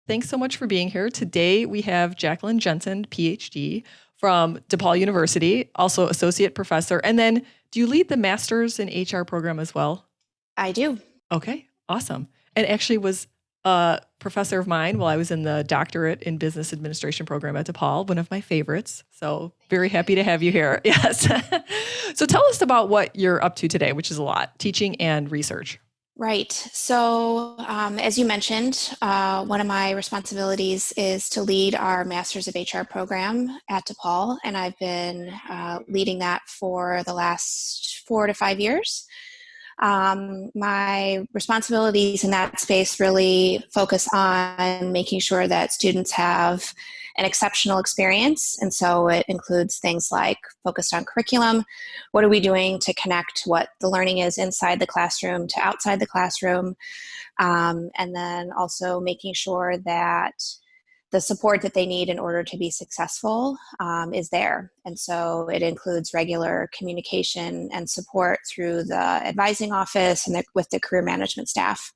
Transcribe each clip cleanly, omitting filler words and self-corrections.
Thanks so much for being here. Today we have Jaclyn Jensen, PhD from DePaul University, also associate professor. And then do you lead the master's in HR program as well? I do. Okay, awesome. And actually was a professor of mine while I was in the doctorate in business administration program at DePaul, one of my favorites. So very happy to have you here. Yes. So tell us about what you're up to today, which is a lot, teaching and research. Right. So, as you mentioned, one of my responsibilities is to lead our Masters of HR program at DePaul, and I've been leading that for the last 4 to 5 years. My responsibilities in that space really focus on making sure that students have an exceptional experience. And so it includes things like focused on curriculum. What are we doing to connect what the learning is inside the classroom to outside the classroom? And then also making sure that the support that they need in order to be successful is there. And so it includes regular communication and support through the advising office and with the career management staff.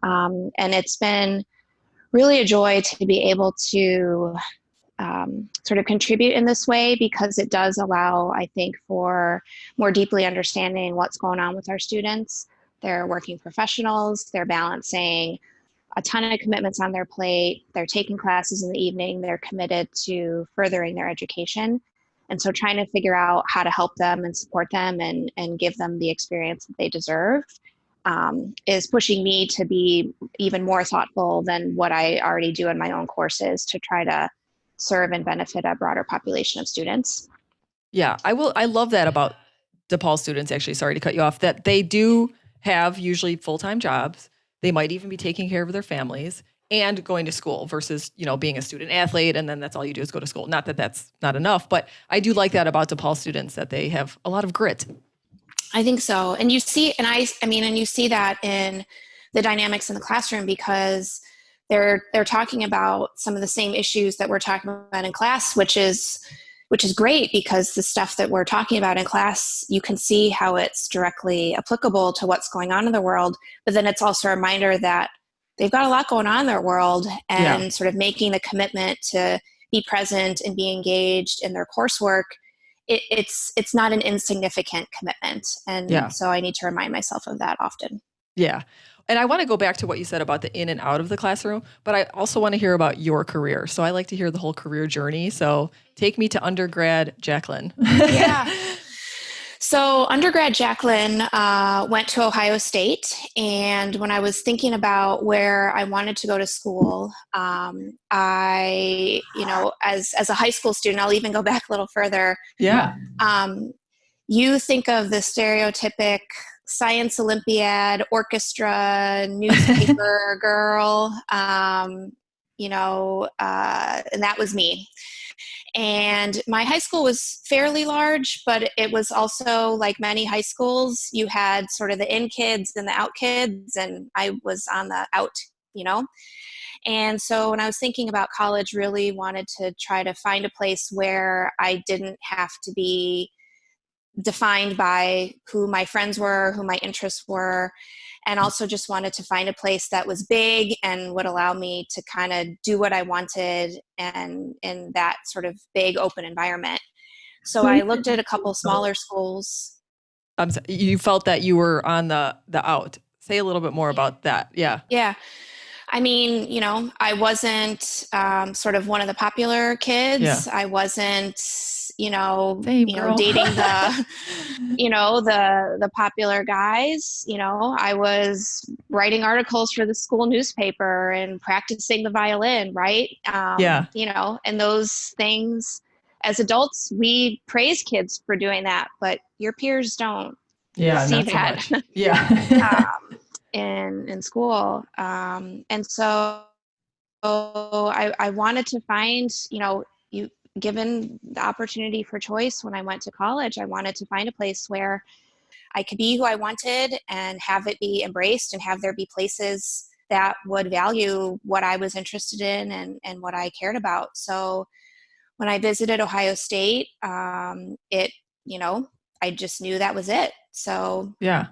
And it's been really a joy to be able to sort of contribute in this way, because it does allow, I think, for more deeply understanding what's going on with our students. They're working professionals, they're balancing a ton of commitments on their plate, they're taking classes in the evening, they're committed to furthering their education. And so trying to figure out how to help them and support them and give them the experience that they deserve is pushing me to be even more thoughtful than what I already do in my own courses to try to serve and benefit a broader population of students. Yeah, I love that about DePaul students, actually. Sorry to cut you off, that they do have usually full-time jobs. They might even be taking care of their families and going to school versus, being a student athlete. And then that's all you do is go to school. Not that that's not enough, but I do like that about DePaul students, that they have a lot of grit. I think so. And you see, and you see that in the dynamics in the classroom, because they're talking about some of the same issues that we're talking about in class, which is great, because the stuff that we're talking about in class, you can see how it's directly applicable to what's going on in the world. But then it's also a reminder that they've got a lot going on in their world, and sort of making the commitment to be present and be engaged in their coursework. It's not an insignificant commitment. And so I need to remind myself of that often. Yeah. And I want to go back to what you said about the in and out of the classroom, but I also want to hear about your career. So I like to hear the whole career journey. So take me to undergrad Jaclyn. Yeah. So undergrad Jaclyn went to Ohio State. And when I was thinking about where I wanted to go to school, I, as a high school student, I'll even go back a little further. Yeah. You think of the stereotypic science Olympiad, orchestra, newspaper girl, and that was me. And my high school was fairly large, but it was also, like many high schools, you had sort of the in kids and the out kids, and I was on the out, And so when I was thinking about college, really wanted to try to find a place where I didn't have to be defined by who my friends were, who my interests were, and also just wanted to find a place that was big and would allow me to kind of do what I wanted, and in that sort of big open environment. So I looked at a couple smaller schools. You felt that you were on the out. Say a little bit more about that. Yeah. Yeah. I mean, I wasn't sort of one of the popular kids. Yeah. I wasn't, dating the, the popular guys. I was writing articles for the school newspaper and practicing the violin, right? And those things, as adults, we praise kids for doing that, but your peers don't see that. So much. Yeah. In school. And so I wanted to find, given the opportunity for choice when I went to college, I wanted to find a place where I could be who I wanted and have it be embraced, and have there be places that would value what I was interested in and what I cared about. So when I visited Ohio State, I just knew that was it. So yeah.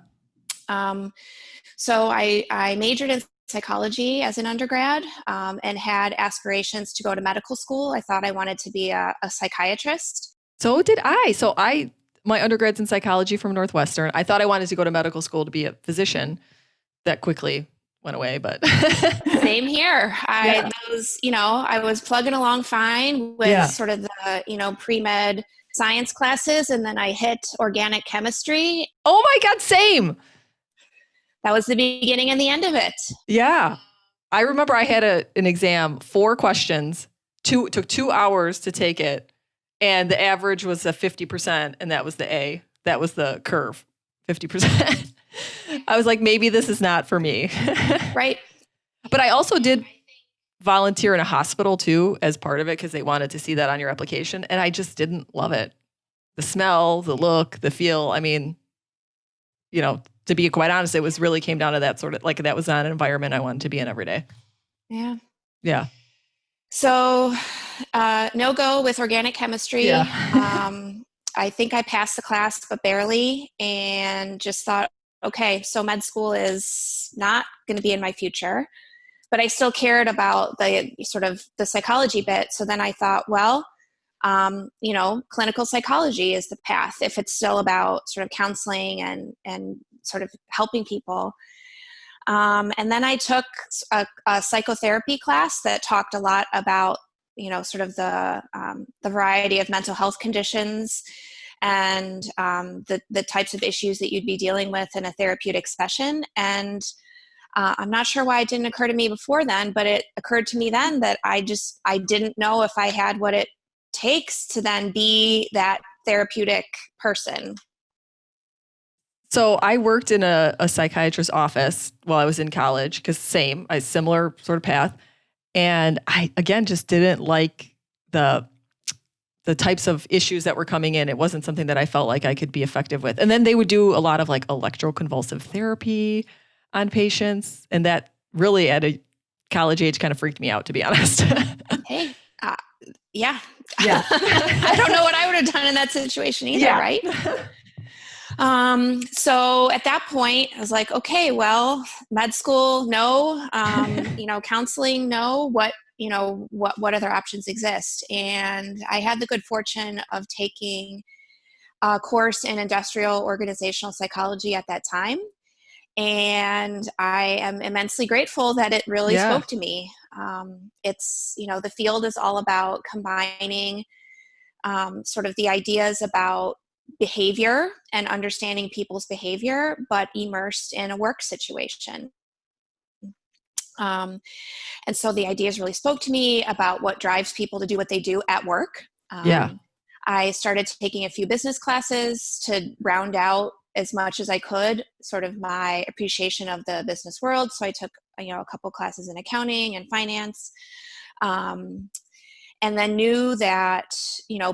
So I majored in psychology as an undergrad, and had aspirations to go to medical school. I thought I wanted to be a psychiatrist. So did I. My undergrad's in psychology from Northwestern. I thought I wanted to go to medical school to be a physician. That quickly went away, but Same here. I was plugging along fine with sort of the, pre-med science classes, and then I hit organic chemistry. Oh my God, same. That was the beginning and the end of it. Yeah. I remember I had an exam, 4 questions, took 2 hours to take it. And the average was a 50%, and that was the A. That was the curve, 50%. I was like, maybe this is not for me. Right. But I also did volunteer in a hospital too as part of it because they wanted to see that on your application. And I just didn't love it. The smell, the look, the feel. I mean, to be quite honest, it really came down to that sort of like that was not an environment I wanted to be in every day. Yeah. Yeah. So no go with organic chemistry. Yeah. I think I passed the class, but barely, and just thought, okay, so med school is not going to be in my future, but I still cared about the sort of the psychology bit. So then I thought, well, clinical psychology is the path if it's still about sort of counseling and sort of helping people. And then I took a psychotherapy class that talked a lot about, sort of the variety of mental health conditions and the types of issues that you'd be dealing with in a therapeutic session. And I'm not sure why it didn't occur to me before then, but it occurred to me then that I didn't know if I had what it takes to then be that therapeutic person. So I worked in a psychiatrist's office while I was in college because a similar sort of path. And I, again, just didn't like the types of issues that were coming in. It wasn't something that I felt like I could be effective with. And then they would do a lot of like electroconvulsive therapy on patients. And that really at a college age kind of freaked me out, to be honest. Hey, yeah. Yeah. I don't know what I would have done in that situation either, right? So at that point, I was like, okay, well, med school, no, counseling, no, what other options exist? And I had the good fortune of taking a course in industrial organizational psychology at that time. And I am immensely grateful that it really spoke to me. It's, the field is all about combining sort of the ideas about behavior and understanding people's behavior, but immersed in a work situation. And so the ideas really spoke to me about what drives people to do what they do at work. I started taking a few business classes to round out as much as I could sort of my appreciation of the business world. So I took, a couple classes in accounting and finance. And then knew that,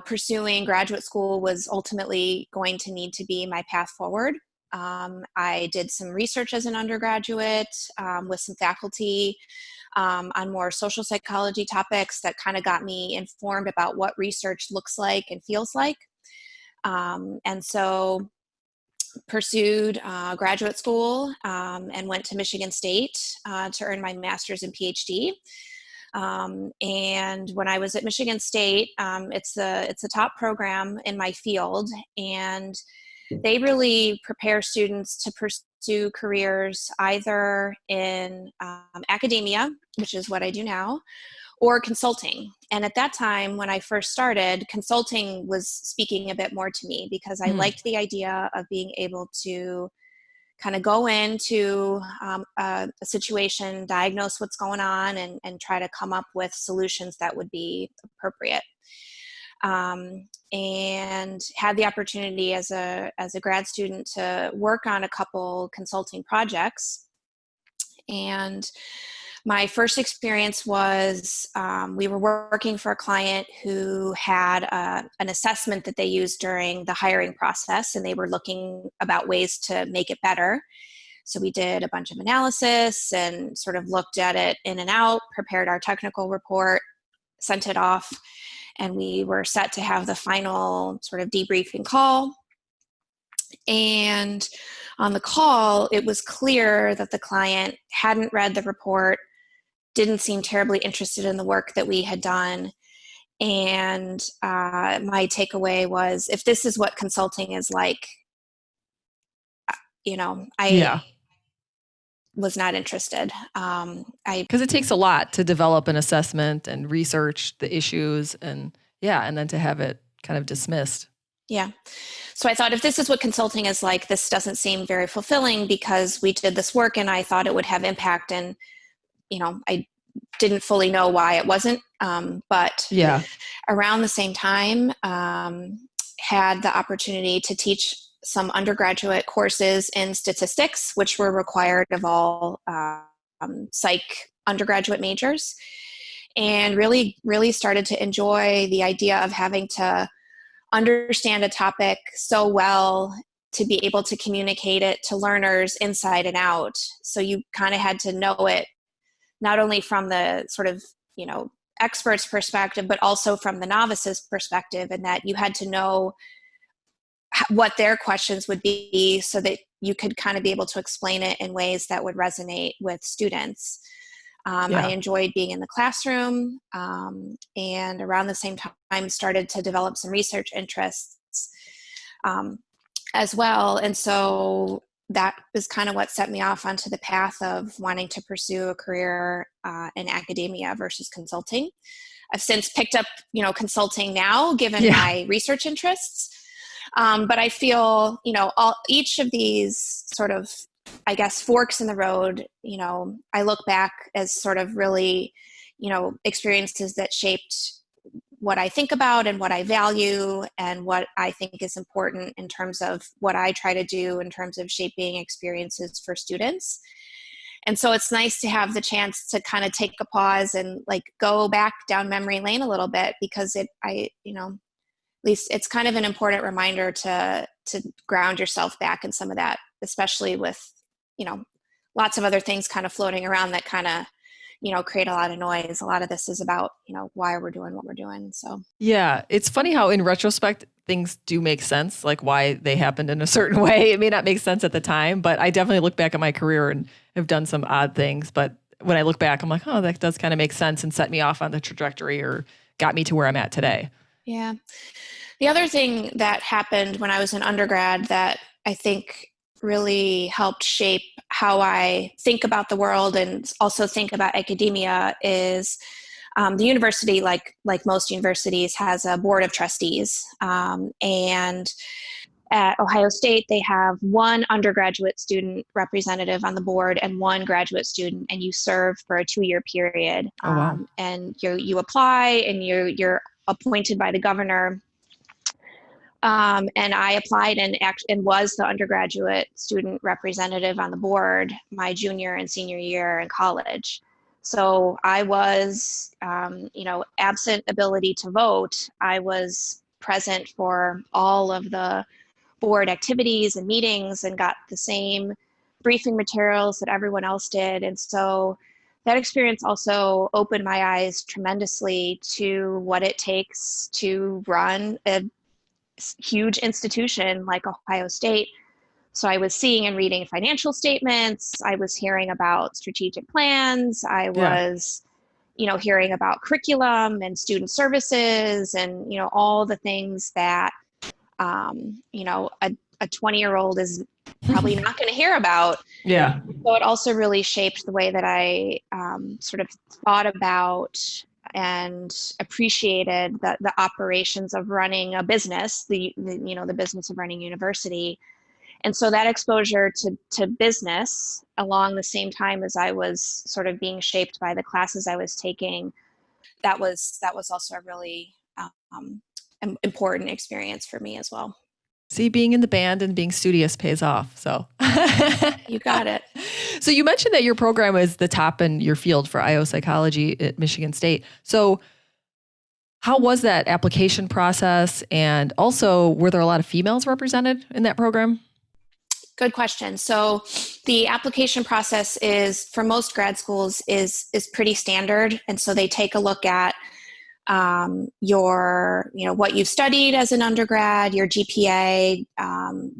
pursuing graduate school was ultimately going to need to be my path forward. I did some research as an undergraduate with some faculty on more social psychology topics that kind of got me informed about what research looks like and feels like. And so pursued graduate school and went to Michigan State to earn my master's and PhD. And when I was at Michigan State, it's a top program in my field, and they really prepare students to pursue careers either in academia, which is what I do now, or consulting. And at that time, when I first started, consulting was speaking a bit more to me because I liked the idea of being able to kind of go into a situation, diagnose what's going on, and try to come up with solutions that would be appropriate. And had the opportunity as a grad student to work on a couple consulting projects. And my first experience was we were working for a client who had an assessment that they used during the hiring process, and they were looking about ways to make it better. So we did a bunch of analysis and sort of looked at it in and out, prepared our technical report, sent it off, and we were set to have the final sort of debriefing call. And on the call, it was clear that the client hadn't read the report, didn't seem terribly interested in the work that we had done. And my takeaway was, if this is what consulting is like, I was not interested. Because it takes a lot to develop an assessment and research the issues and then to have it kind of dismissed. Yeah. So I thought, if this is what consulting is like, this doesn't seem very fulfilling, because we did this work and I thought it would have impact, and, I didn't fully know why it wasn't. But around the same time, had the opportunity to teach some undergraduate courses in statistics, which were required of all psych undergraduate majors, and really, really started to enjoy the idea of having to understand a topic so well to be able to communicate it to learners inside and out. So you kind of had to know it, not only from the sort of, expert's perspective, but also from the novice's perspective, and that you had to know what their questions would be so that you could kind of be able to explain it in ways that would resonate with students. I enjoyed being in the classroom, and around the same time started to develop some research interests as well. And so that was kind of what set me off onto the path of wanting to pursue a career in academia versus consulting. I've since picked up, consulting now, given my research interests. But I feel, each of these sort of, I guess, forks in the road, I look back as sort of really, experiences that shaped what I think about and what I value and what I think is important in terms of what I try to do in terms of shaping experiences for students. And so it's nice to have the chance to kind of take a pause and go back down memory lane a little bit, because at least it's kind of an important reminder to ground yourself back in some of that, especially with, lots of other things kind of floating around that kind of, create a lot of noise. A lot of this is about, why we're doing what we're doing. So, yeah, it's funny how in retrospect, things do make sense, like why they happened in a certain way. It may not make sense at the time, but I definitely look back at my career and have done some odd things. But when I look back, I'm like, oh, that does kind of make sense and set me off on the trajectory or got me to where I'm at today. Yeah. The other thing that happened when I was an undergrad that I think really helped shape how I think about the world and also think about academia is the university, like most universities, has a board of trustees. And at Ohio State, they have one undergraduate student representative on the board and one graduate student, and you serve for a 2-year period. Oh, wow. And you apply, and you're appointed by the governor. And I applied and was the undergraduate student representative on the board my junior and senior year in college. So I was, absent ability to vote, I was present for all of the board activities and meetings and got the same briefing materials that everyone else did. And so that experience also opened my eyes tremendously to what it takes to run a huge institution like Ohio State. So I was seeing and reading financial statements. I was hearing about strategic plans. I was, hearing about curriculum and student services and, all the things that, a 20-year-old is probably not going to hear about. Yeah. So it also really shaped the way that I sort of thought about and appreciated the operations of running a business, the business of running university. And so that exposure to business along the same time as I was sort of being shaped by the classes I was taking, that was also a really important experience for me as well. See, being in the band and being studious pays off. So you got it. So you mentioned that your program is the top in your field for IO psychology at Michigan State. So how was that application process? And also, were there a lot of females represented in that program? Good question. So the application process is, for most grad schools, is pretty standard. And so they take a look at what you've studied as an undergrad, your GPA,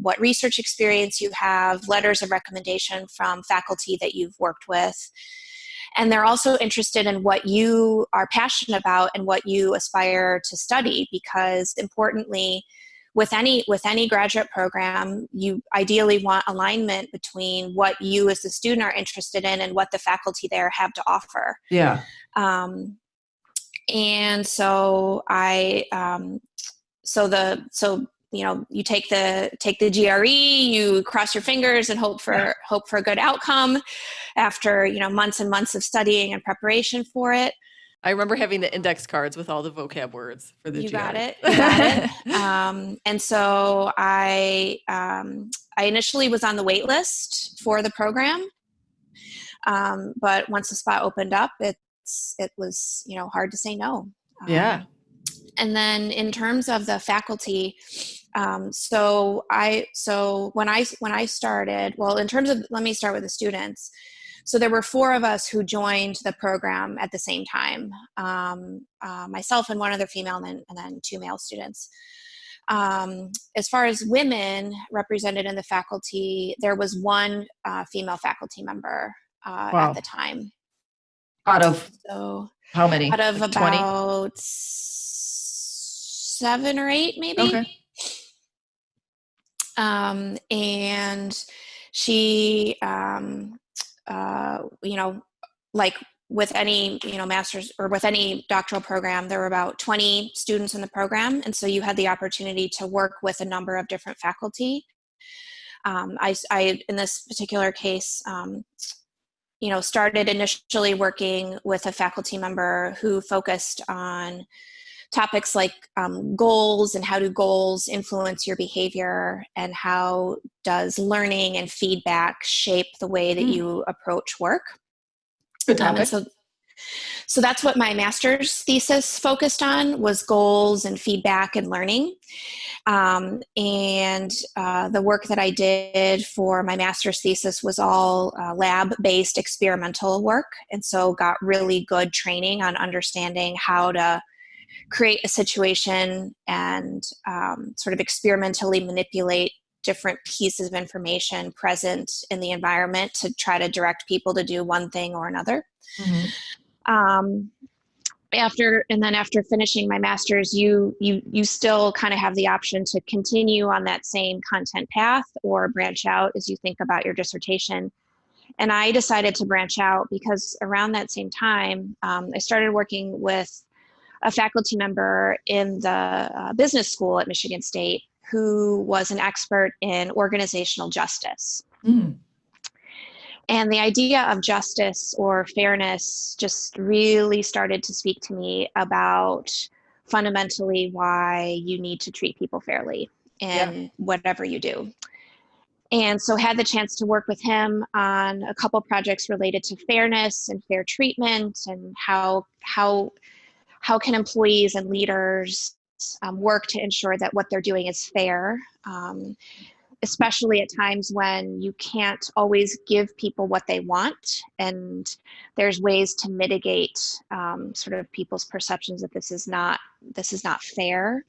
what research experience you have, letters of recommendation from faculty that you've worked with. And they're also interested in what you are passionate about and what you aspire to study, because importantly, with any graduate program, you ideally want alignment between what you as the student are interested in and what the faculty there have to offer. Yeah. And so you take the GRE, you cross your fingers and hope for a good outcome after, months and months of studying and preparation for it. I remember having the index cards with all the vocab words for the GRE. You got it. And so I initially was on the wait list for the program. But once the spot opened up, it was, hard to say no. Yeah. And then in terms of the faculty, when I started, let me start with the students. So there were 4 of us who joined the program at the same time, myself and one other female, and then 2 male students. As far as women represented in the faculty, there was 1 female faculty member at the time. Out of how many? Out of like about 7 or 8, maybe. Okay. And she, like with any, master's or with any doctoral program, there were about 20 students in the program. And so you had the opportunity to work with a number of different faculty. I in this particular case, started initially working with a faculty member who focused on topics like goals and how do goals influence your behavior, and how does learning and feedback shape the way that you approach work. Good topic. So that's what my master's thesis focused on, was goals and feedback and learning. And the work that I did for my master's thesis was all lab-based experimental work. And so got really good training on understanding how to create a situation and sort of experimentally manipulate different pieces of information present in the environment to try to direct people to do one thing or another. Mm-hmm. After finishing my master's, you still kind of have the option to continue on that same content path or branch out as you think about your dissertation. And I decided to branch out because around that same time, I started working with a faculty member in the business school at Michigan State who was an expert in organizational justice. Mm. And the idea of justice or fairness just really started to speak to me about fundamentally why you need to treat people fairly in whatever you do. And so had the chance to work with him on a couple projects related to fairness and fair treatment, and how can employees and leaders work to ensure that what they're doing is fair, especially at times when you can't always give people what they want, and there's ways to mitigate sort of people's perceptions that this is not fair.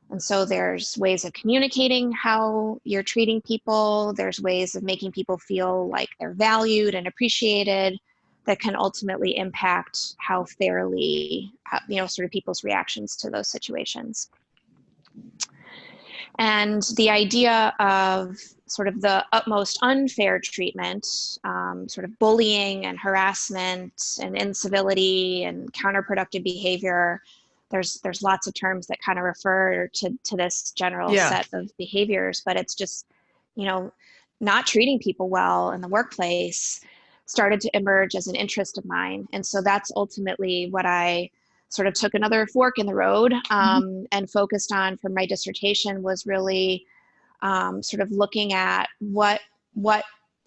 And so there's ways of communicating how you're treating people. There's ways of making people feel like they're valued and appreciated that can ultimately impact how fairly, sort of people's reactions to those situations. And the idea of sort of the utmost unfair treatment, sort of bullying and harassment and incivility and counterproductive behavior, there's lots of terms that kind of refer to this general set of behaviors, but it's just, not treating people well in the workplace started to emerge as an interest of mine. And so that's ultimately what I sort of took another fork in the road and focused on for my dissertation, was really sort of looking at what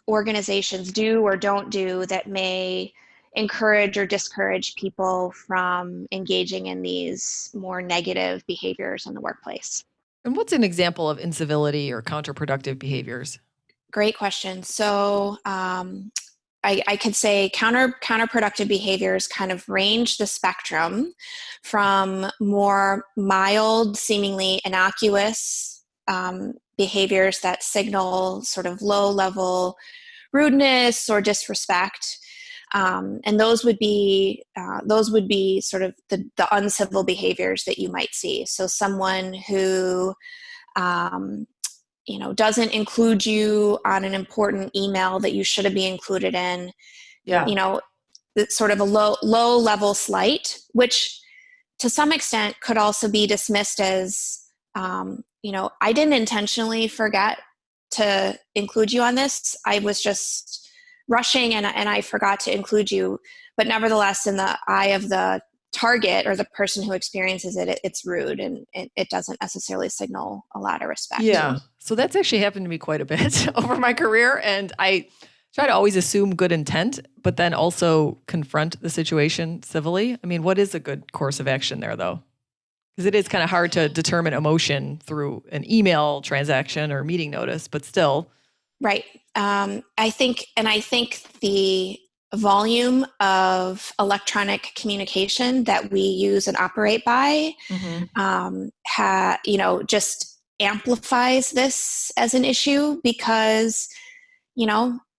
organizations do or don't do that may encourage or discourage people from engaging in these more negative behaviors in the workplace. And what's an example of incivility or counterproductive behaviors? Great question. So I could say counterproductive behaviors kind of range the spectrum from more mild, seemingly innocuous behaviors that signal sort of low-level rudeness or disrespect, and those would be sort of the uncivil behaviors that you might see. So someone who doesn't include you on an important email that you should be included in, it's sort of a low level slight, which to some extent could also be dismissed as, I didn't intentionally forget to include you on this. I was just rushing and I forgot to include you. But nevertheless, in the eye of the target or the person who experiences it, it's rude, and it doesn't necessarily signal a lot of respect. Yeah. So that's actually happened to me quite a bit over my career. And I try to always assume good intent, but then also confront the situation civilly. I mean, what is a good course of action there, though? Because it is kind of hard to determine emotion through an email transaction or meeting notice, but still. Right. I think the volume of electronic communication that we use and operate by, just amplifies this as an issue, because,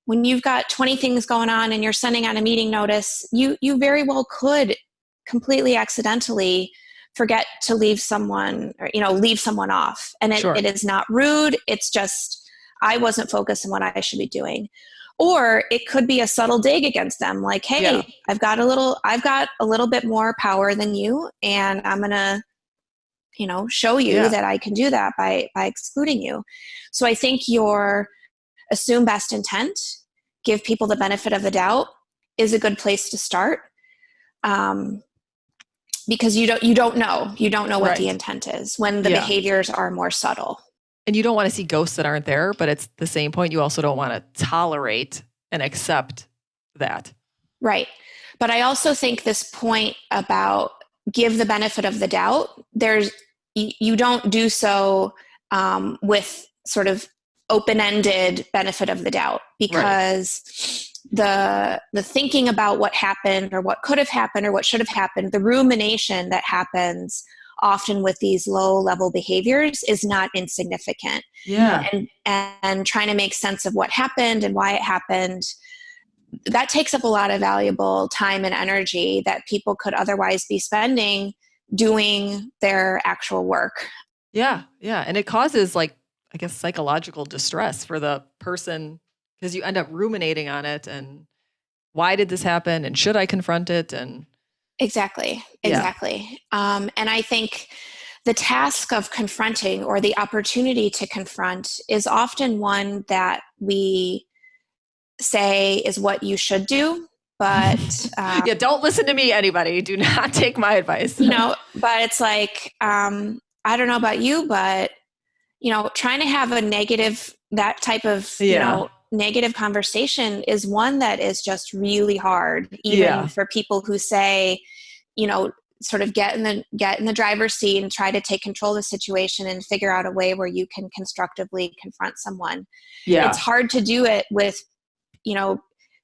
when you've got 20 things going on and you're sending out a meeting notice, you very well could completely accidentally forget to leave someone off. And it is not rude. It's just, I wasn't focused on what I should be doing. Or it could be a subtle dig against them. Like, hey, I've got a little bit more power than you, and I'm going to, show you that I can do that by excluding you. So I think your assume best intent, give people the benefit of the doubt, is a good place to start. Because you don't know what the intent is when the behaviors are more subtle. And you don't want to see ghosts that aren't there, but it's the same point. You also don't want to tolerate and accept that. Right. But I also think this point about give the benefit of the doubt, you don't do so with sort of open-ended benefit of the doubt, because the thinking about what happened or what could have happened or what should have happened, the rumination that happens often with these low-level behaviors is not insignificant. Yeah. And trying to make sense of what happened and why it happened, that takes up a lot of valuable time and energy that people could otherwise be spending doing their actual work. Yeah. Yeah. And it causes, like, I guess, psychological distress for the person, because you end up ruminating on it and why did this happen and should I confront it? And Exactly. And I think the task of confronting, or the opportunity to confront, is often one that we say is what you should do. But don't listen to me, anybody. Do not take my advice. But it's like, I don't know about you, but, trying to have that type of, negative conversation is one that is just really hard, even for people who say, sort of get in the driver's seat and try to take control of the situation and figure out a way where you can constructively confront someone. It's hard to do it with,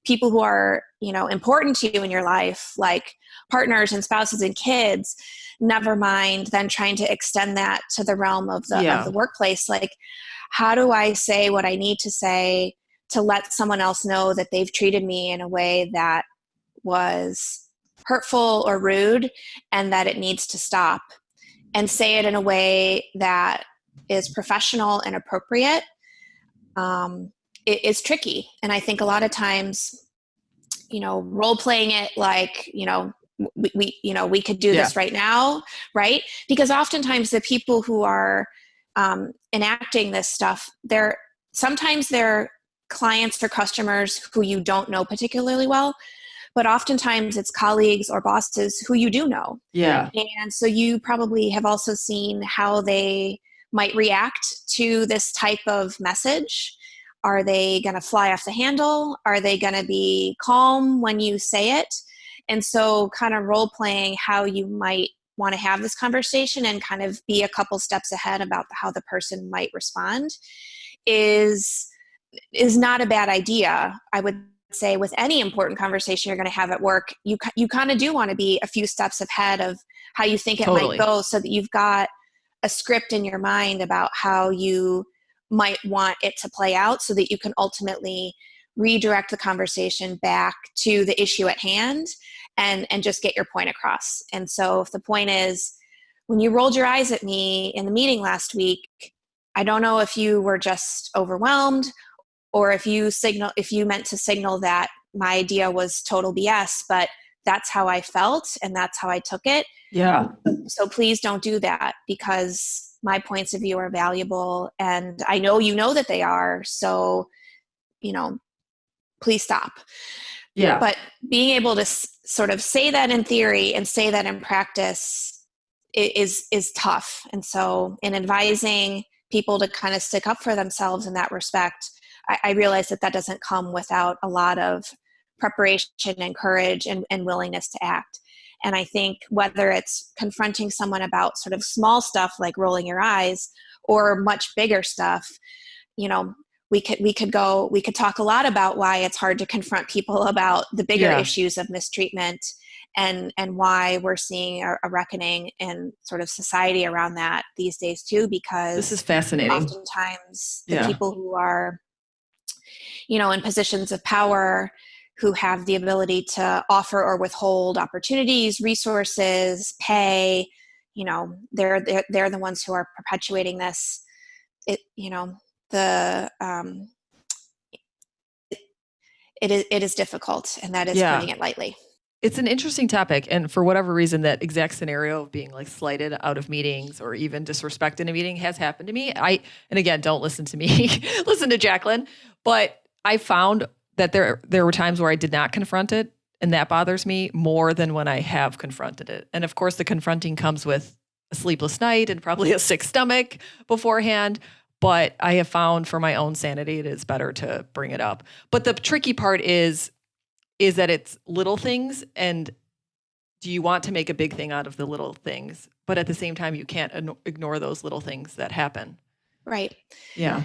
people who are, important to you in your life, like partners and spouses and kids, never mind then trying to extend that to the realm of the workplace. Like, how do I say what I need to say to let someone else know that they've treated me in a way that was hurtful or rude and that it needs to stop, and say it in a way that is professional and appropriate? It's tricky. And I think a lot of times, role playing it like, we could do this right now, right? Because oftentimes the people who are enacting this stuff, sometimes they're clients or customers who you don't know particularly well, but oftentimes it's colleagues or bosses who you do know. Yeah. And so you probably have also seen how they might react to this type of message. Are they going to fly off the handle? Are they going to be calm when you say it? And so kind of role playing how you might want to have this conversation and kind of be a couple steps ahead about how the person might respond is not a bad idea, I would say with any important conversation you're going to have at work, you kind of do want to be a few steps ahead of how you think it Totally. might go, so that you've got a script in your mind about how you might want it to play out, so that you can ultimately redirect the conversation back to the issue at hand and just get your point across. And so if the point is, when you rolled your eyes at me in the meeting last week, I don't know if you were just overwhelmed, or if you meant to signal that my idea was total BS, but that's how I felt and that's how I took it. Yeah. So please don't do that, because my points of view are valuable and I know you know that they are. So, please stop. Yeah. But being able to sort of say that in theory and say that in practice is tough. And so in advising people to kind of stick up for themselves in that respect, I realize that doesn't come without a lot of preparation and courage and willingness to act. And I think whether it's confronting someone about sort of small stuff like rolling your eyes, or much bigger stuff, we could talk a lot about why it's hard to confront people about the bigger issues of mistreatment, and why we're seeing a reckoning in sort of society around that these days too, because this is fascinating. Oftentimes the people who are, in positions of power, who have the ability to offer or withhold opportunities, resources, pay, they're the ones who are perpetuating this. It is difficult, and that is putting it lightly. It's an interesting topic. And for whatever reason, that exact scenario of being like slighted out of meetings or even disrespect in a meeting has happened to me. And again, don't listen to me, listen to Jaclyn. But I found that there were times where I did not confront it. And that bothers me more than when I have confronted it. And of course, the confronting comes with a sleepless night and probably a sick stomach beforehand. But I have found for my own sanity, it is better to bring it up. But the tricky part is that it's little things, and do you want to make a big thing out of the little things? But at the same time, you can't ignore those little things that happen. Right. Yeah.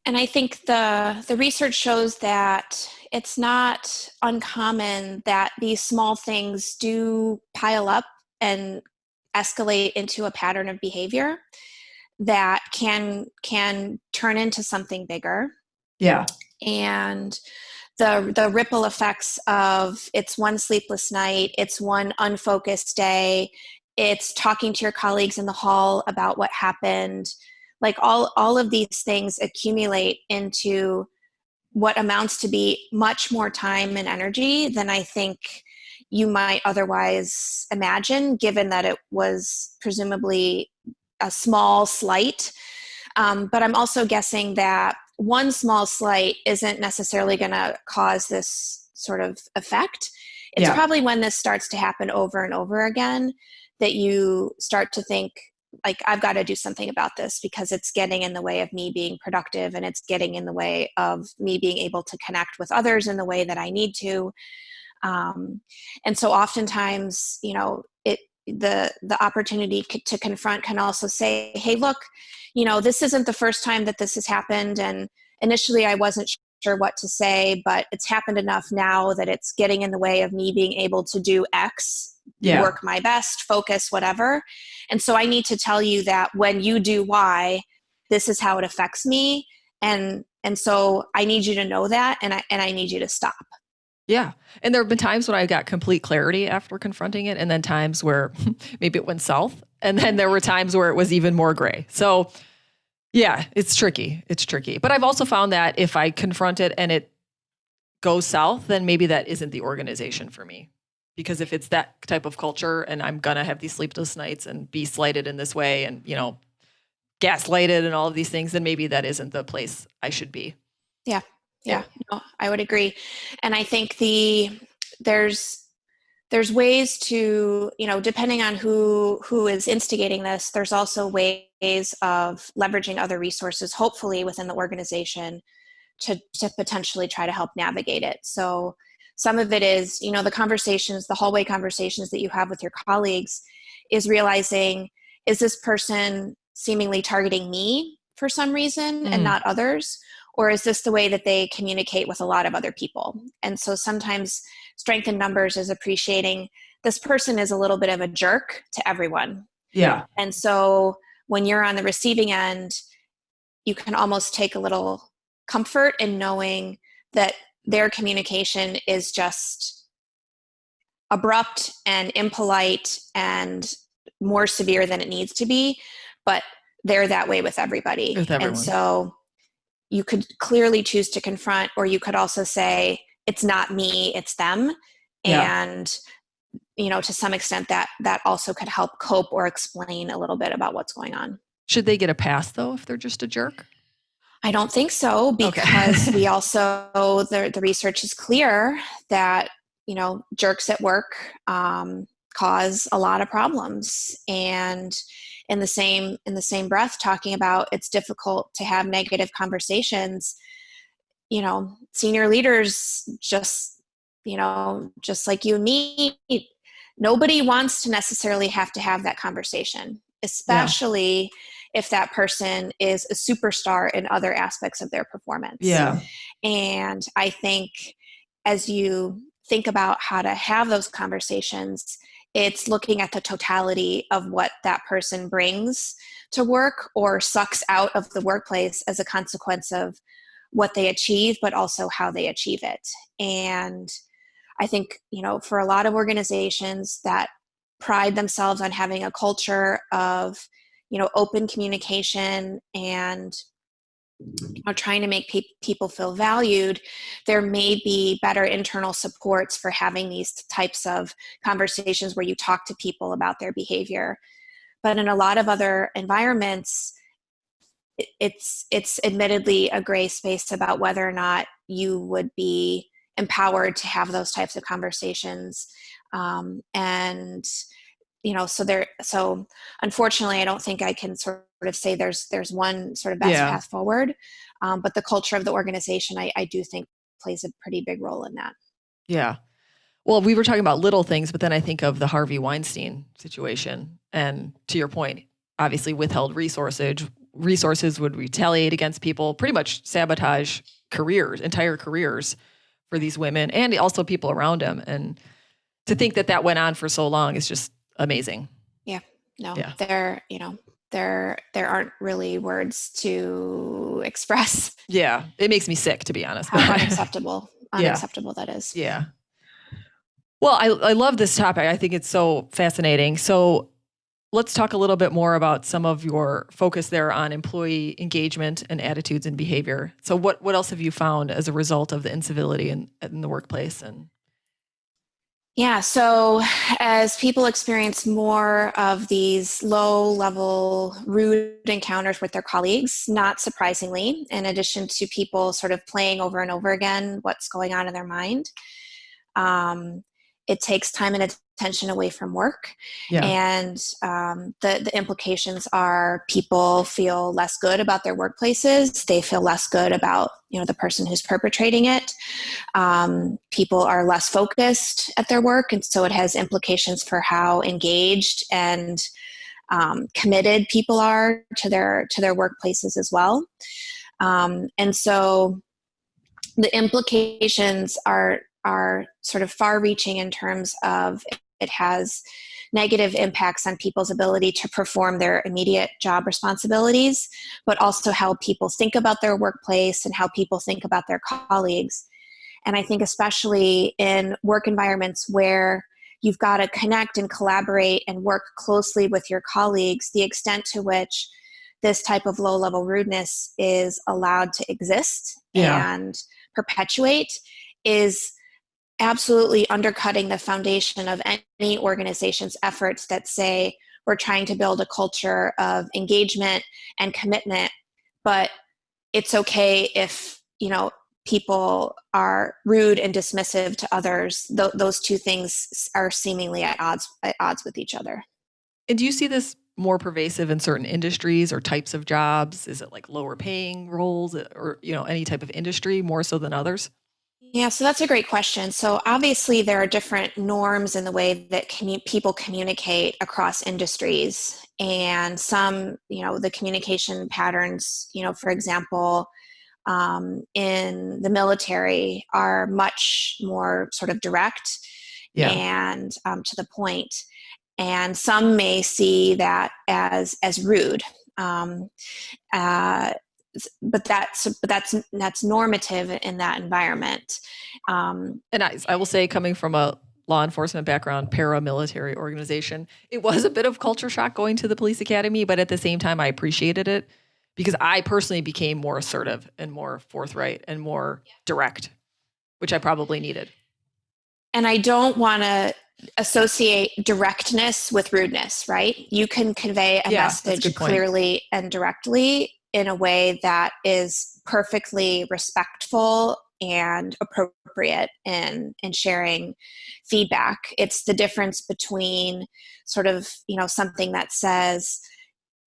And I think the research shows that it's not uncommon that these small things do pile up and escalate into a pattern of behavior that can turn into something bigger. Yeah. And the ripple effects of, it's one sleepless night, it's one unfocused day, it's talking to your colleagues in the hall about what happened, like all of these things accumulate into what amounts to be much more time and energy than I think you might otherwise imagine, given that it was presumably a small slight. But I'm also guessing that one small slight isn't necessarily going to cause this sort of effect. It's probably when this starts to happen over and over again that you start to think, like, I've got to do something about this, because it's getting in the way of me being productive, and it's getting in the way of me being able to connect with others in the way that I need to. And so oftentimes, the opportunity to confront can also say, hey, look, this isn't the first time that this has happened. And initially I wasn't sure what to say, but it's happened enough now that it's getting in the way of me being able to do X, work my best, focus, whatever. And so I need to tell you that when you do Y, this is how it affects me. And so I need you to know that, and I need you to stop. Yeah. And there have been times when I got complete clarity after confronting it, and then times where maybe it went south. And then there were times where it was even more gray. So yeah, it's tricky. It's tricky. But I've also found that if I confront it and it goes south, then maybe that isn't the organization for me. Because if it's that type of culture and I'm going to have these sleepless nights and be slighted in this way and, gaslighted and all of these things, then maybe that isn't the place I should be. Yeah, no, I would agree. And I think there's ways to, depending on who is instigating this, there's also ways of leveraging other resources, hopefully within the organization, to potentially try to help navigate it. So some of it is, the hallway conversations that you have with your colleagues, is realizing, is this person seemingly targeting me for some reason and not others? Or is this the way that they communicate with a lot of other people? And so sometimes strength in numbers is appreciating this person is a little bit of a jerk to everyone. Yeah. And so when you're on the receiving end, you can almost take a little comfort in knowing that their communication is just abrupt and impolite and more severe than it needs to be, but they're that way with everybody. With everyone. And so you could clearly choose to confront, or you could also say, it's not me, it's them. Yeah. And, to some extent that also could help cope or explain a little bit about what's going on. Should they get a pass though if they're just a jerk? I don't think so, because we also, the research is clear that, jerks at work cause a lot of problems. And in the same breath, talking about it's difficult to have negative conversations, senior leaders just like you and me, nobody wants to necessarily have to have that conversation, especially if that person is a superstar in other aspects of their performance. Yeah. And I think as you think about how to have those conversations, it's looking at the totality of what that person brings to work or sucks out of the workplace as a consequence of what they achieve, but also how they achieve it. And I think, for a lot of organizations that pride themselves on having a culture of, open communication and trying to make people feel valued, there may be better internal supports for having these types of conversations where you talk to people about their behavior. But in a lot of other environments, it's admittedly a gray space about whether or not you would be empowered to have those types of conversations. So unfortunately, I don't think I can sort of say there's one sort of best path forward. But the culture of the organization, I do think plays a pretty big role in that. Yeah. Well, we were talking about little things, but then I think of the Harvey Weinstein situation. And to your point, obviously withheld resources would retaliate against people, pretty much sabotage entire careers for these women and also people around him. And to think that went on for so long is just amazing. Yeah. No, there aren't really words to express. Yeah. It makes me sick, to be honest. How unacceptable that is. Yeah. Well, I love this topic. I think it's so fascinating. So let's talk a little bit more about some of your focus there on employee engagement and attitudes and behavior. So what else have you found as a result of the incivility in the workplace? Yeah, so as people experience more of these low-level rude encounters with their colleagues, not surprisingly, in addition to people sort of playing over and over again what's going on in their mind, it takes time and attention away from work. Yeah. And the implications are people feel less good about their workplaces. They feel less good about the person who's perpetrating it. People are less focused at their work, and so it has implications for how engaged and committed people are to their workplaces as well. And so the implications are sort of far-reaching in terms of it has negative impacts on people's ability to perform their immediate job responsibilities, but also how people think about their workplace and how people think about their colleagues. And I think especially in work environments where you've got to connect and collaborate and work closely with your colleagues, the extent to which this type of low-level rudeness is allowed to exist and perpetuate is absolutely undercutting the foundation of any organization's efforts that say we're trying to build a culture of engagement and commitment, but it's okay if, people are rude and dismissive to others. Those two things are seemingly at odds with each other. And do you see this more pervasive in certain industries or types of jobs? Is it like lower paying roles or, any type of industry more so than others? Yeah, so that's a great question. So obviously there are different norms in the way that people communicate across industries, and some, the communication patterns, for example, in the military are much more sort of direct and to the point. And some may see that as rude. But that's normative in that environment. And I will say, coming from a law enforcement background, paramilitary organization, it was a bit of culture shock going to the police academy, but at the same time, I appreciated it because I personally became more assertive and more forthright and more direct, which I probably needed. And I don't want to associate directness with rudeness, right? You can convey a message clearly and directly in a way that is perfectly respectful and appropriate in sharing feedback. It's the difference between sort of, something that says,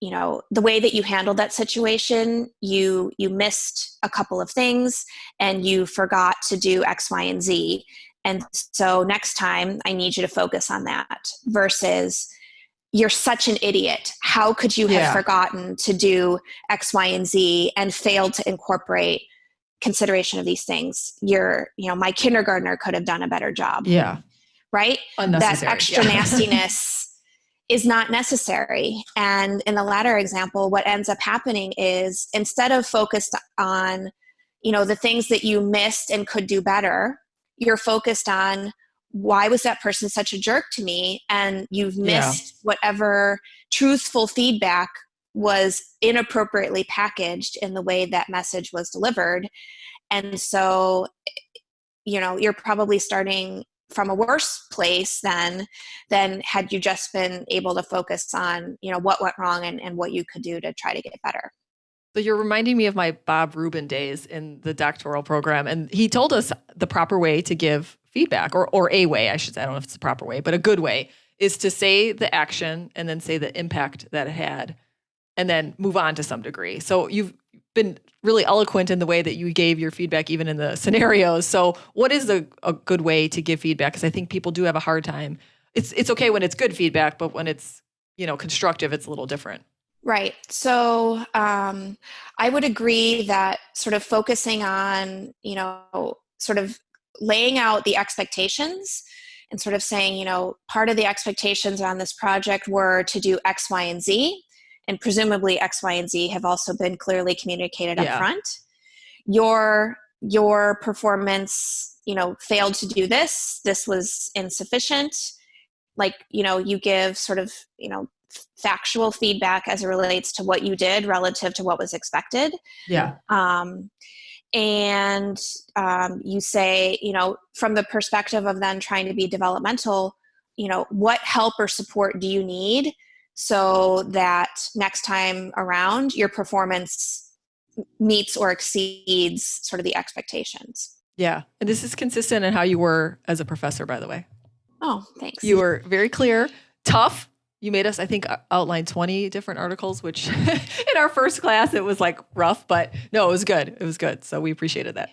the way that you handled that situation, you missed a couple of things and you forgot to do X, Y, and Z. And so next time I need you to focus on that versus you're such an idiot. How could you have forgotten to do X, Y, and Z and failed to incorporate consideration of these things? My kindergartner could have done a better job. Yeah. Right? That extra nastiness is not necessary. And in the latter example, what ends up happening is instead of focused on, the things that you missed and could do better, you're focused on why was that person such a jerk to me? And you've missed whatever truthful feedback was inappropriately packaged in the way that message was delivered. And so, you're probably starting from a worse place than had you just been able to focus on, what went wrong and what you could do to try to get better. So you're reminding me of my Bob Rubin days in the doctoral program. And he told us the proper way to give feedback, or a way, I should say, I don't know if it's the proper way, but a good way is to say the action and then say the impact that it had and then move on to some degree. So you've been really eloquent in the way that you gave your feedback, even in the scenarios. So what is a good way to give feedback? Because I think people do have a hard time. It's okay when it's good feedback, but when it's, constructive, it's a little different. Right. So I would agree that sort of focusing on, sort of laying out the expectations and sort of saying, part of the expectations on this project were to do X, Y, and Z. And presumably X, Y, and Z have also been clearly communicated up front. Your performance, failed to do this. This was insufficient. Like, you give sort of, factual feedback as it relates to what you did relative to what was expected. Yeah. And you say, from the perspective of then trying to be developmental, what help or support do you need so that next time around your performance meets or exceeds sort of the expectations. Yeah. And this is consistent in how you were as a professor, by the way. Oh, thanks. You were very clear, tough. You made us, I think, outline 20 different articles, which in our first class, it was like rough, but no, it was good. It was good. So we appreciated that.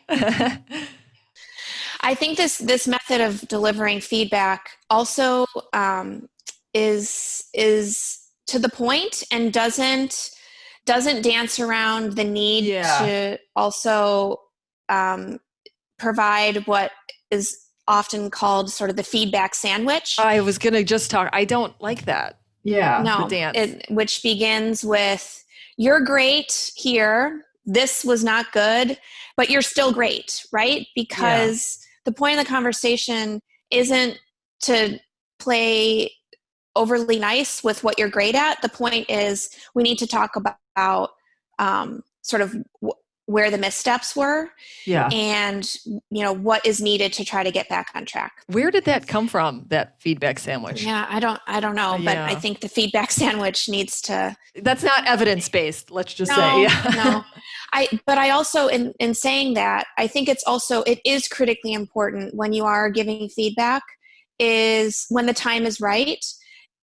I think this method of delivering feedback also is to the point and doesn't dance around the need to also provide what is often called sort of the feedback sandwich. I was going to just talk. I don't like that. Yeah. No, the dance. Which begins with, you're great here. This was not good, but you're still great, right? Because the point of the conversation isn't to play overly nice with what you're great at. The point is we need to talk about sort of where the missteps were and, what is needed to try to get back on track. Where did that come from, that feedback sandwich? Yeah, I don't know, but I think the feedback sandwich needs to... That's not evidence-based, let's just say. No. But I also, in saying that, I think it is critically important when you are giving feedback is when the time is right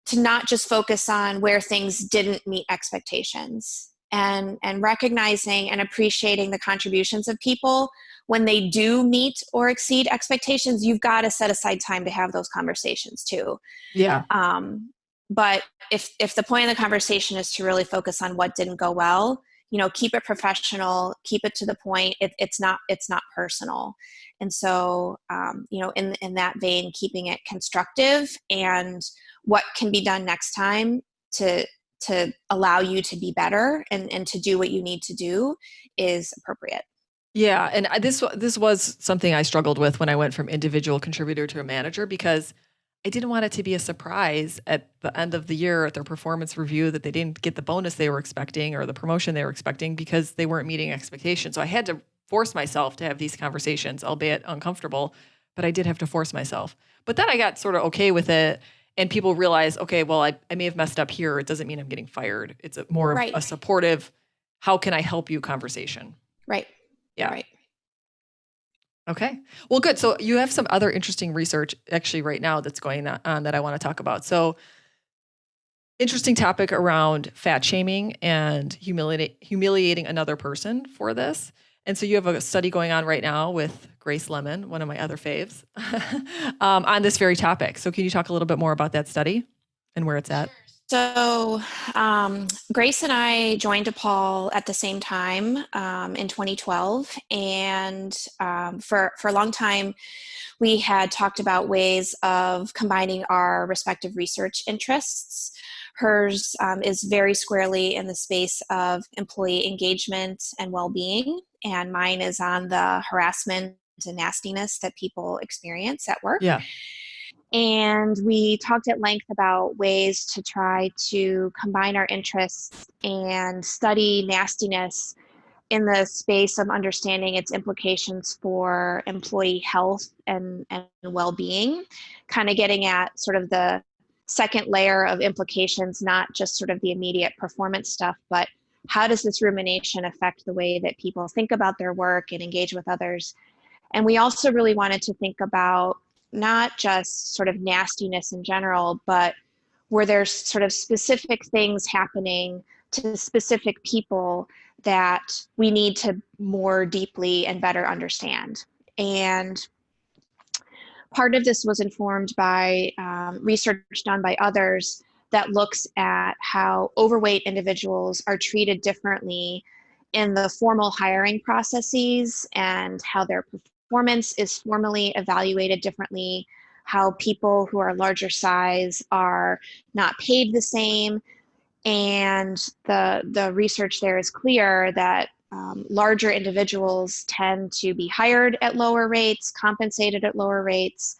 to not just focus on where things didn't meet expectations. And recognizing and appreciating the contributions of people when they do meet or exceed expectations. You've got to set aside time to have those conversations too. Yeah. But if the point of the conversation is to really focus on what didn't go well, keep it professional, keep it to the point. It's not personal. And so, in that vein, keeping it constructive and what can be done next time to allow you to be better and to do what you need to do is appropriate. Yeah, and this was something I struggled with when I went from individual contributor to a manager, because I didn't want it to be a surprise at the end of the year at their performance review that they didn't get the bonus they were expecting or the promotion they were expecting because they weren't meeting expectations. So I had to force myself to have these conversations, albeit uncomfortable, but I did have to force myself. But then I got sort of okay with it, and people realized, okay, well, I may have messed up here. It doesn't mean I'm getting fired. It's more of Right. a supportive, how can I help you conversation. Right. Yeah. Right. Okay. Well, good. So you have some other interesting research actually right now that's going on that I want to talk about. So interesting topic around fat shaming and humiliating another person for this. And so you have a study going on right now with Grace Lemon, one of my other faves, on this very topic. So can you talk a little bit more about that study and where it's at? So Grace and I joined DePaul at the same time in 2012. And for a long time, we had talked about ways of combining our respective research interests. Hers is very squarely in the space of employee engagement and well-being, and mine is on the harassment and nastiness that people experience at work. Yeah. And we talked at length about ways to try to combine our interests and study nastiness in the space of understanding its implications for employee health and well-being, kind of getting at sort of the second layer of implications, not just sort of the immediate performance stuff, but how does this rumination affect the way that people think about their work and engage with others? And we also really wanted to think about not just sort of nastiness in general, but were there sort of specific things happening to specific people that we need to more deeply and better understand. And part of this was informed by research done by others that looks at how overweight individuals are treated differently in the formal hiring processes and how their performance is formally evaluated differently, how people who are larger size are not paid the same. And the research there is clear that larger individuals tend to be hired at lower rates, compensated at lower rates.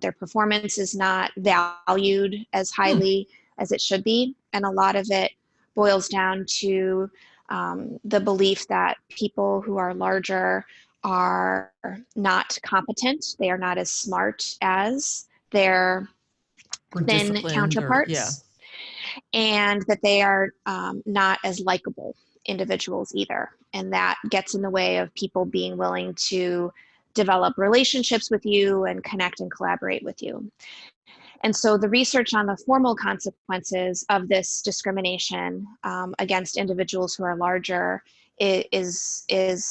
Their performance is not valued as highly as it should be. And a lot of it boils down to the belief that people who are larger are not competent. They are not as smart as their thin counterparts. And that they are not as likable individuals either. And that gets in the way of people being willing to develop relationships with you and connect and collaborate with you. And so the research on the formal consequences of this discrimination against individuals who are larger is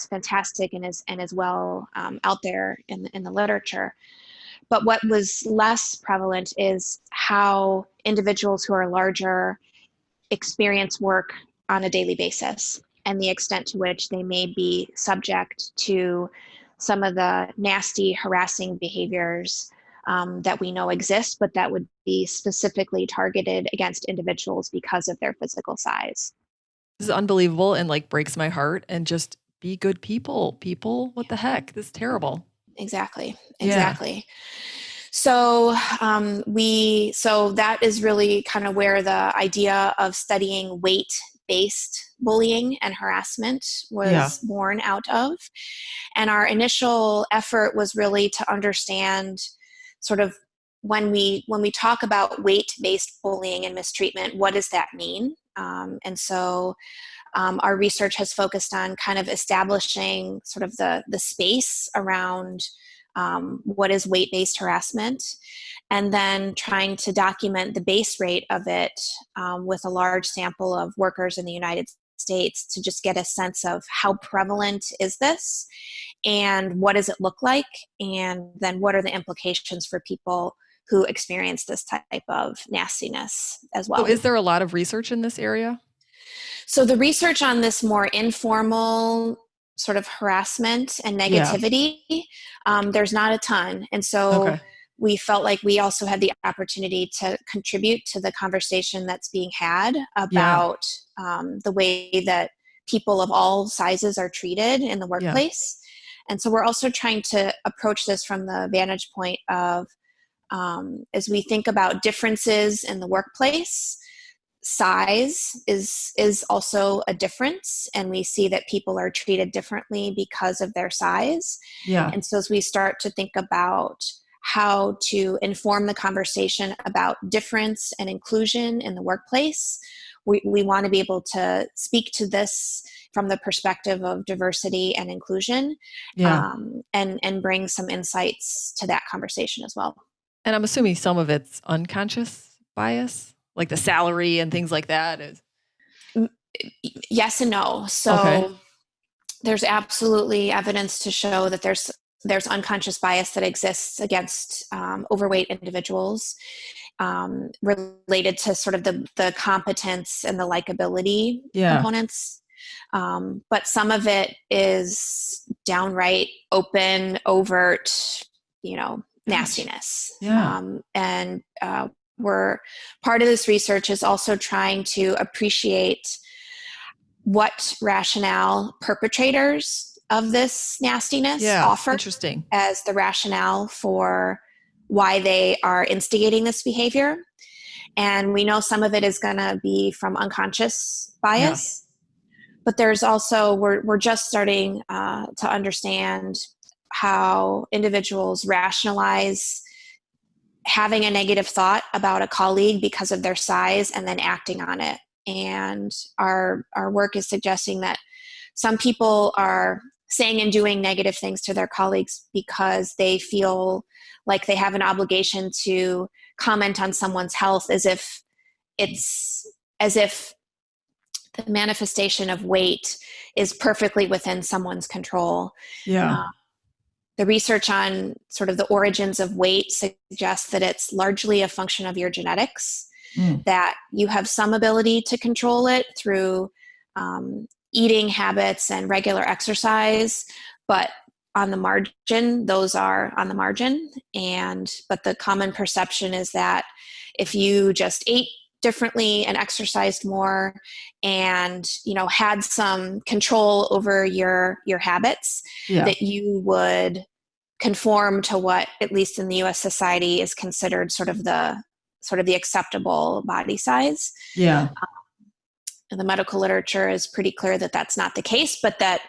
fantastic and is well out there in the literature. But what was less prevalent is how individuals who are larger experience work on a daily basis and the extent to which they may be subject to some of the nasty, harassing behaviors that we know exist, but that would be specifically targeted against individuals because of their physical size. This is unbelievable and like breaks my heart. And just be good people. People, what the heck? This is terrible. Exactly. Yeah. So so that is really kind of where the idea of studying weight-based bullying and harassment was born out of. And our initial effort was really to understand sort of when we talk about weight-based bullying and mistreatment, what does that mean? And so our research has focused on kind of establishing sort of the space around what is weight-based harassment, and then trying to document the base rate of it with a large sample of workers in the United States to just get a sense of how prevalent is this and what does it look like, and then what are the implications for people who experience this type of nastiness as well. So is there a lot of research in this area? So the research on this more informal sort of harassment and Yeah. negativity, there's not a ton. And so Okay. we felt like we also had the opportunity to contribute to the conversation that's being had Yeah. about the way that people of all sizes are treated in the Yeah. workplace. And so we're also trying to approach this from the vantage point of, as we think about differences in the workplace, size is also a difference, and we see that people are treated differently because of their size. Yeah. And so as we start to think about how to inform the conversation about difference and inclusion in the workplace, we want to be able to speak to this from the perspective of diversity and inclusion, Yeah. and bring some insights to that conversation as well. And I'm assuming some of it's unconscious bias, like the salary and things like that is. Yes and no. Okay. So there's absolutely evidence to show that there's unconscious bias that exists against overweight individuals, related to sort of the competence and the likability Yeah. components. But some of it is downright open, overt, nastiness. Yeah. And we're part of this research is also trying to appreciate what rationale perpetrators of this nastiness Yeah. offer Interesting. as the rationale for why they are instigating this behavior. And we know some of it is going to be from unconscious Yeah. bias, but there's also, we're just starting to understand how individuals rationalize having a negative thought about a colleague because of their size and then acting on it. And our work is suggesting that some people are saying and doing negative things to their colleagues because they feel like they have an obligation to comment on someone's health as if the manifestation of weight is perfectly within someone's control. Yeah. The research on sort of the origins of weight suggests that it's largely a function of your genetics, that you have some ability to control it through eating habits and regular exercise, but on the margin, those are on the margin. But the common perception is that if you just ate differently and exercised more and had some control over your habits, Yeah. that you would conform to what, at least in the US society, is considered sort of the acceptable body size. Yeah. And the medical literature is pretty clear that that's not the case, but that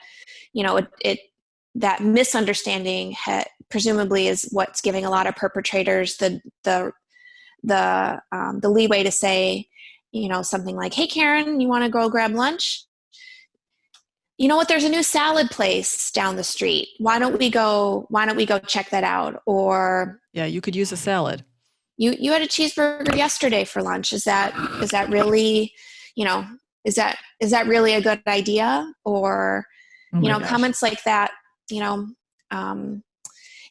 that misunderstanding presumably is what's giving a lot of perpetrators the leeway to say, something like, "Hey, Karen, you want to go grab lunch? You know what? There's a new salad place down the street. Why don't we go check that out?" Or, Yeah. You could use a salad. you had a cheeseburger yesterday for lunch. Is that really, is that really a good idea? Or, Oh my gosh. comments like that,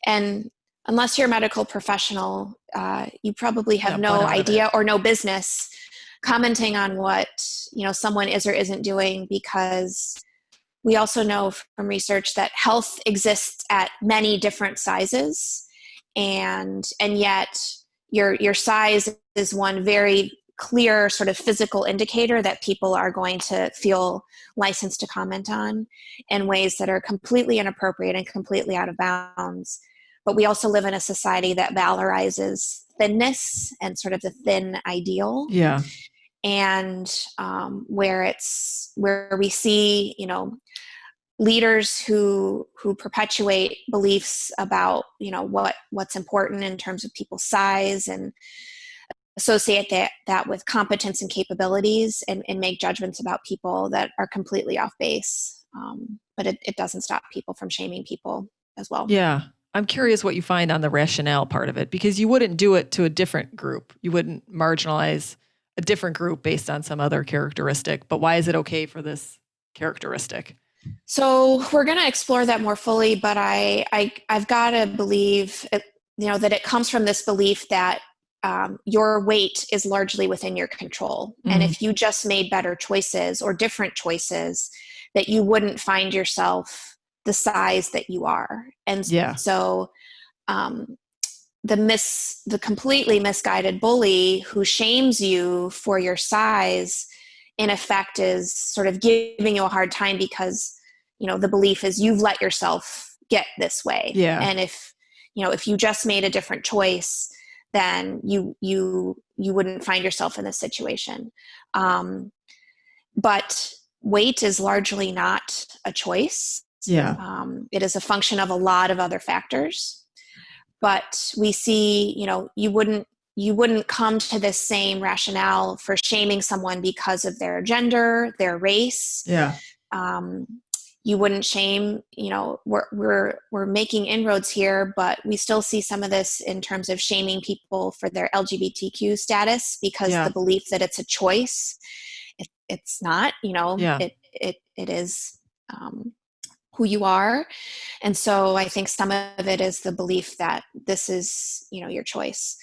and unless you're a medical professional, you probably have Yeah, point no out of idea it. or no business commenting on what, someone is or isn't doing, because we also know from research that health exists at many different sizes, and yet your size is one very clear sort of physical indicator that people are going to feel licensed to comment on in ways that are completely inappropriate and completely out of bounds. But we also live in a society that valorizes thinness and sort of the thin ideal. Yeah. And where we see, leaders who perpetuate beliefs about, what's important in terms of people's size, and associate that with competence and capabilities, and make judgments about people that are completely off base. But it doesn't stop people from shaming people as well. Yeah. I'm curious what you find on the rationale part of it, because you wouldn't do it to a different group. You wouldn't marginalize a different group based on some other characteristic. But why is it okay for this characteristic? So we're going to explore that more fully, but I've got to believe, that it comes from this belief that your weight is largely within your control. Mm-hmm. And if you just made better choices or different choices, that you wouldn't find yourself the size that you are. And so the completely misguided bully who shames you for your size, in effect, is sort of giving you a hard time because, the belief is you've let yourself get this way. Yeah. And if you just made a different choice, then you wouldn't find yourself in this situation. But weight is largely not a choice. Yeah. It is a function of a lot of other factors. But we see, you wouldn't come to this same rationale for shaming someone because of their gender, their race. Yeah. You wouldn't shame, we're making inroads here, but we still see some of this in terms of shaming people for their LGBTQ status because the belief that it's a choice. It's not, it is who you are. And so I think some of it is the belief that this is, your choice.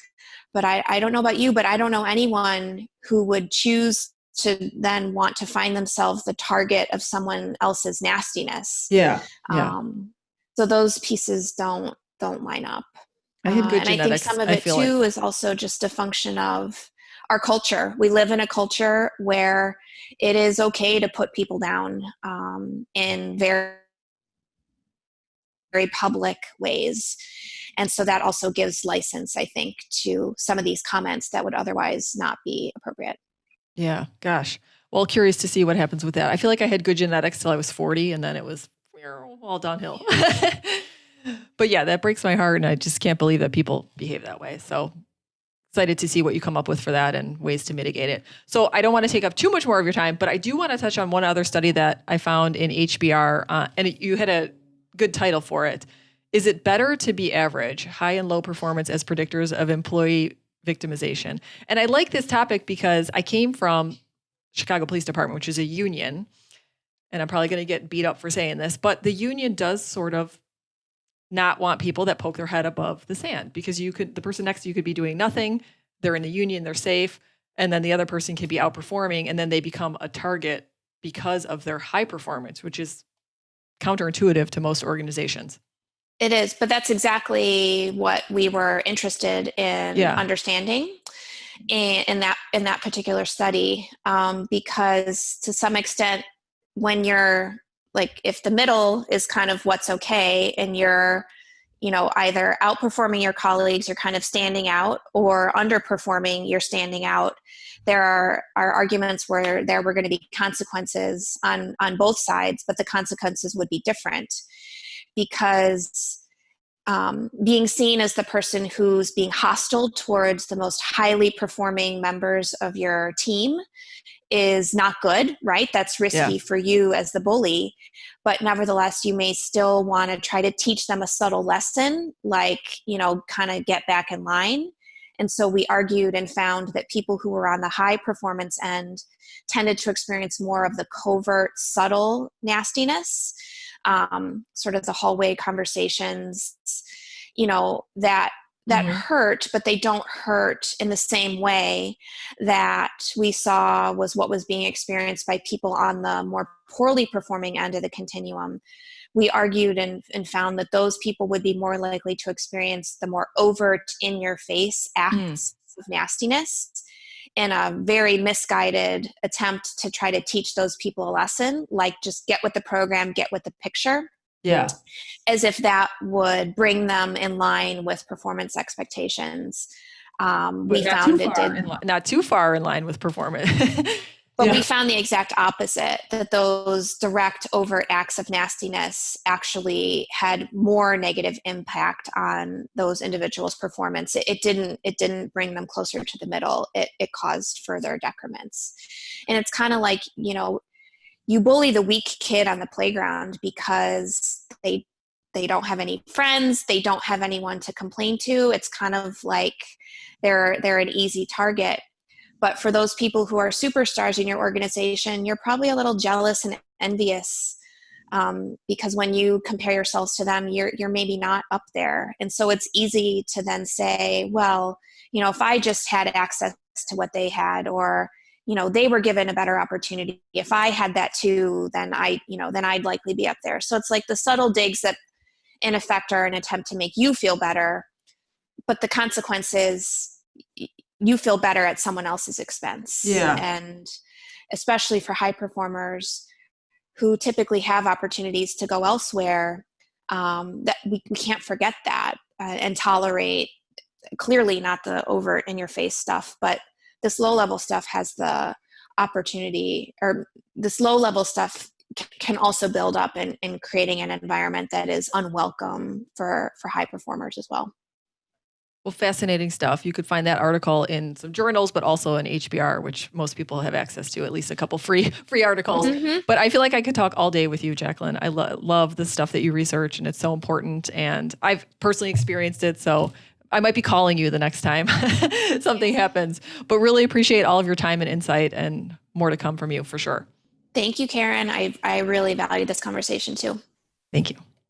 But I don't know about you, but I don't know anyone who would choose to then want to find themselves the target of someone else's nastiness. Yeah. So those pieces don't line up. I had good and genetics. I think some of it too is also just a function of our culture. We live in a culture where it is okay to put people down in very, very public ways. And so that also gives license, I think, to some of these comments that would otherwise not be appropriate. Yeah, gosh. Well, curious to see what happens with that. I feel like I had good genetics till I was 40, and then it was all downhill. But yeah, that breaks my heart, and I just can't believe that people behave that way. So excited to see what you come up with for that and ways to mitigate it. So I don't want to take up too much more of your time, but I do want to touch on one other study that I found in HBR, and you had a good title for it. Is it better to be average, high and low performance as predictors of employee victimization? And I like this topic because I came from Chicago Police Department, which is a union, and I'm probably going to get beat up for saying this, but the union does sort of not want people that poke their head above the sand, because the person next to you could be doing nothing. They're in the union, they're safe. And then the other person can be outperforming, and then they become a target because of their high performance, which is counterintuitive to most organizations. It is, but that's exactly what we were interested in understanding in that particular study, because to some extent, when you're like, if the middle is kind of what's okay, and you're, either outperforming your colleagues, you're kind of standing out, or underperforming, you're standing out. There are arguments where there were going to be consequences on both sides, but the consequences would be different. Because being seen as the person who's being hostile towards the most highly performing members of your team is not good, right? That's risky for you as the bully. But nevertheless, you may still want to try to teach them a subtle lesson, like, kind of get back in line. And so we argued and found that people who were on the high performance end tended to experience more of the covert, subtle nastiness, sort of the hallway conversations, that hurt, but they don't hurt in the same way that we saw was what was being experienced by people on the more poorly performing end of the continuum. We argued and found that those people would be more likely to experience the more overt, in-your-face acts of nastiness, in a very misguided attempt to try to teach those people a lesson, like just get with the program, get with the picture. Yeah. As if that would bring them in line with performance expectations. We found it did not too far in line with performance. But we found the exact opposite, that those direct, overt acts of nastiness actually had more negative impact on those individuals' performance. It didn't bring them closer to the middle. It caused further decrements. And it's kind of like, you bully the weak kid on the playground because they don't have any friends, they don't have anyone to complain to. It's kind of like they're an easy target. But for those people who are superstars in your organization, you're probably a little jealous and envious because when you compare yourselves to them, you're maybe not up there. And so it's easy to then say, well, if I just had access to what they had, or, they were given a better opportunity. If I had that too, then I'd likely be up there. So it's like the subtle digs that in effect are an attempt to make you feel better, but the consequence is you feel better at someone else's expense. Yeah. And especially for high performers who typically have opportunities to go elsewhere, that we can't forget that and tolerate, clearly not the overt in your face stuff, but this low level stuff has the opportunity, or this low level stuff can also build up in creating an environment that is unwelcome for high performers as well. Well, fascinating stuff. You could find that article in some journals, but also in HBR, which most people have access to, at least a couple free articles. Mm-hmm. But I feel like I could talk all day with you, Jaclyn. I love the stuff that you research, and it's so important. And I've personally experienced it, so I might be calling you the next time something happens. But really appreciate all of your time and insight, and more to come from you for sure. Thank you, Karen. I really value this conversation too. Thank you.